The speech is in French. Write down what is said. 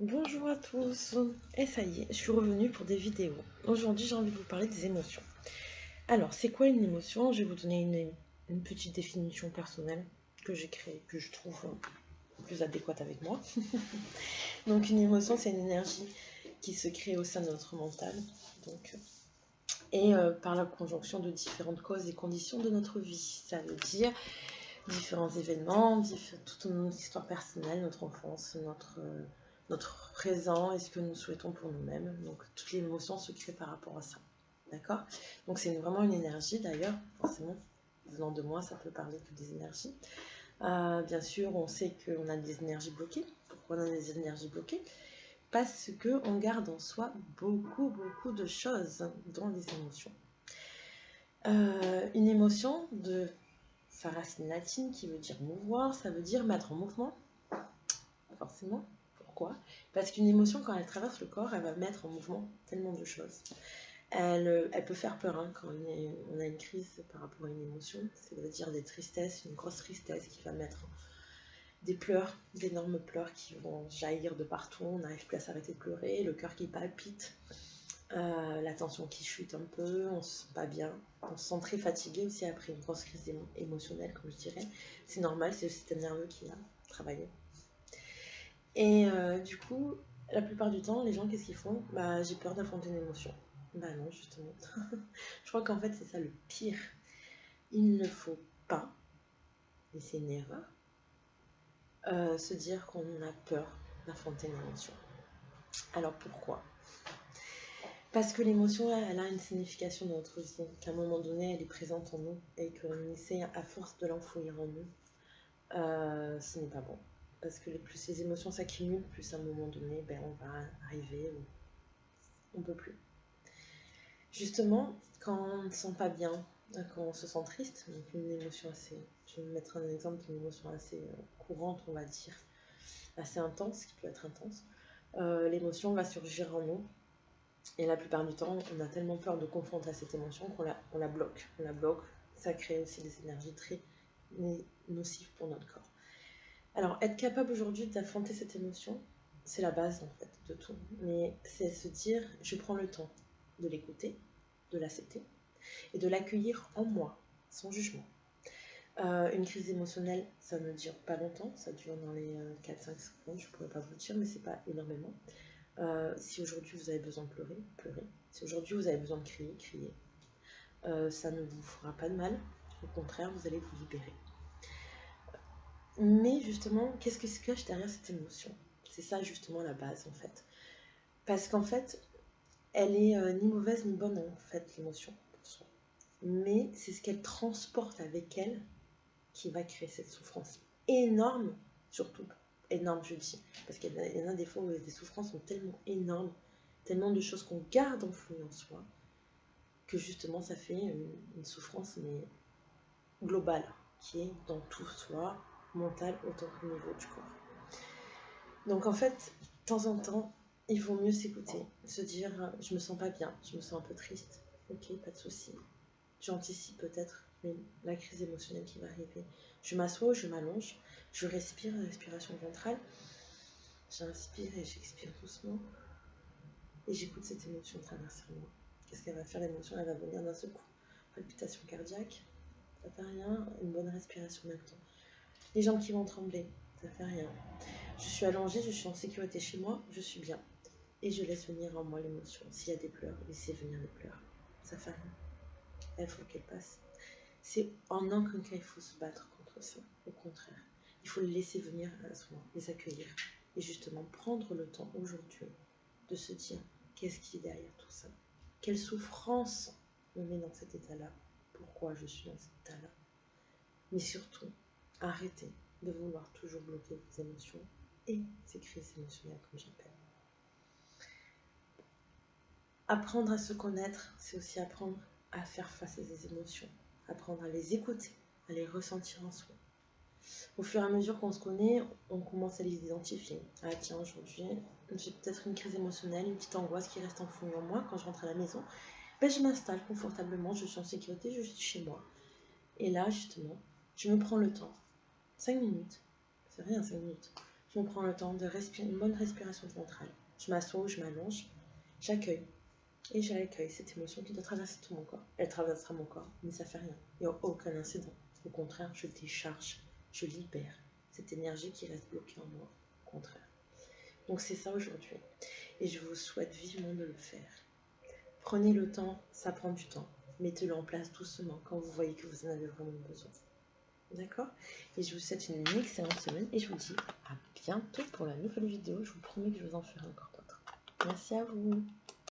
Bonjour à tous, et ça y est, je suis revenue pour des vidéos. Aujourd'hui, j'ai envie de vous parler des émotions. Alors, c'est quoi une émotion? Je vais vous donner une petite définition personnelle que j'ai créée, que je trouve plus adéquate avec moi. Donc, une émotion, c'est une énergie qui se crée au sein de notre mental, par la conjonction de différentes causes et conditions de notre vie. Ça veut dire différents événements, toute notre histoire personnelle, notre enfance, notre présent et ce que nous souhaitons pour nous-mêmes. Donc toutes les émotions se créent par rapport à ça. D'accord? Donc c'est vraiment une énergie d'ailleurs, forcément, venant de moi, ça peut parler que des énergies. Bien sûr, on sait qu'on a des énergies bloquées. Pourquoi on a des énergies bloquées? Parce qu'on garde en soi beaucoup de choses dans les émotions. Une émotion de sa racine latine qui veut dire mouvoir, ça veut dire mettre en mouvement, forcément. Pourquoi? Parce qu'une émotion, quand elle traverse le corps, elle va mettre en mouvement tellement de choses. Elle peut faire peur hein, quand on a une crise par rapport à une émotion. Ça veut dire des tristesses, une grosse tristesse qui va mettre des pleurs, d'énormes pleurs qui vont jaillir de partout. On n'arrive plus à s'arrêter de pleurer, le cœur qui palpite, la tension qui chute un peu, on se sent pas bien. On se sent très fatigué aussi après une grosse crise émotionnelle, comme je dirais. C'est normal, c'est le système nerveux qui a travaillé. Et du coup, la plupart du temps, les gens, qu'est-ce qu'ils font? Bah, j'ai peur d'affronter une émotion. Bah non, justement. Je crois qu'en fait, c'est ça le pire. Il ne faut pas, et c'est une erreur, se dire qu'on a peur d'affronter une émotion. Alors pourquoi? Parce que l'émotion, elle a une signification dans notre vie, qu'à un moment donné, elle est présente en nous et qu'on essaie à force de l'enfouir en nous. Ce n'est pas bon. Parce que plus les émotions s'accumulent, plus à un moment donné, ben, on va arriver où on ne peut plus. Justement, quand on ne se sent pas bien, quand on se sent triste, donc une émotion assez, je vais mettre un exemple d'une émotion assez courante, on va dire, assez intense, qui peut être intense, l'émotion va surgir en nous. Et la plupart du temps, on a tellement peur de confronter à cette émotion qu'on la bloque. On la bloque, ça crée aussi des énergies très nocives pour notre corps. Alors, être capable aujourd'hui d'affronter cette émotion, c'est la base en fait de tout. Mais c'est se dire, je prends le temps de l'écouter, de l'accepter et de l'accueillir en moi, sans jugement. Une crise émotionnelle, ça ne dure pas longtemps, ça dure dans les 4-5 secondes, je ne pourrais pas vous le dire, mais c'est pas énormément. Si aujourd'hui vous avez besoin de pleurer, pleurez. Si aujourd'hui vous avez besoin de crier, criez. Ça ne vous fera pas de mal, au contraire, vous allez vous libérer. Mais justement, qu'est-ce qui se cache derrière cette émotion? C'est ça justement la base en fait. Parce qu'en fait, elle est ni mauvaise ni bonne en fait, l'émotion pour soi. Mais c'est ce qu'elle transporte avec elle qui va créer cette souffrance énorme, surtout énorme je dis, parce qu'il y en a des fois où les souffrances sont tellement énormes, tellement de choses qu'on garde enfouies en soi, que justement ça fait une souffrance mais globale, qui est dans tout soi, mental autant qu'au niveau du corps. Donc en fait, de temps en temps, il vaut mieux s'écouter, se dire je me sens pas bien, je me sens un peu triste, ok, pas de souci. J'anticipe peut-être la crise émotionnelle qui va arriver. Je m'assois, je m'allonge, je respire, la respiration ventrale, j'inspire et j'expire doucement, et j'écoute cette émotion traverser moi. Qu'est-ce qu'elle va faire l'émotion? Elle va venir d'un seul coup. Palpitation cardiaque, ça fait rien, une bonne respiration en même temps. Les jambes qui vont trembler, ça fait rien. Je suis allongée, je suis en sécurité chez moi, je suis bien. Et je laisse venir en moi l'émotion. S'il y a des pleurs, laissez venir les pleurs. Ça fait rien. Il faut qu'elle passe. C'est en aucun cas il faut se battre contre ça. Au contraire, il faut les laisser venir à soi, les accueillir. Et justement prendre le temps aujourd'hui de se dire qu'est-ce qui est derrière tout ça? Quelle souffrance me met dans cet état-là? Pourquoi je suis dans cet état-là? Mais surtout, arrêtez de vouloir toujours bloquer vos émotions et ces crises émotionnelles comme j'appelle. Apprendre à se connaître, c'est aussi apprendre à faire face à ses émotions, apprendre à les écouter, à les ressentir en soi. Au fur et à mesure qu'on se connaît, on commence à les identifier. Ah tiens, aujourd'hui, j'ai peut-être une crise émotionnelle, une petite angoisse qui reste enfouie en moi. Quand je rentre à la maison, ben, je m'installe confortablement, je suis en sécurité, je suis chez moi. Et là, justement, je me prends le temps. 5 minutes, c'est rien 5 minutes. Je me prends le temps de respirer, une bonne respiration ventrale. Je m'assois ou je m'allonge, j'accueille. Et j'accueille cette émotion qui doit traverser tout mon corps. Elle traversera mon corps, mais ça fait rien. Il n'y a aucun incident. Au contraire, je décharge, je libère cette énergie qui reste bloquée en moi. Au contraire. Donc c'est ça aujourd'hui. Et je vous souhaite vivement de le faire. Prenez le temps, ça prend du temps. Mettez-le en place doucement quand vous voyez que vous en avez vraiment besoin. D'accord? Et je vous souhaite une excellente semaine et je vous dis à bientôt pour la nouvelle vidéo. Je vous promets que je vous en ferai encore d'autres. Merci à vous.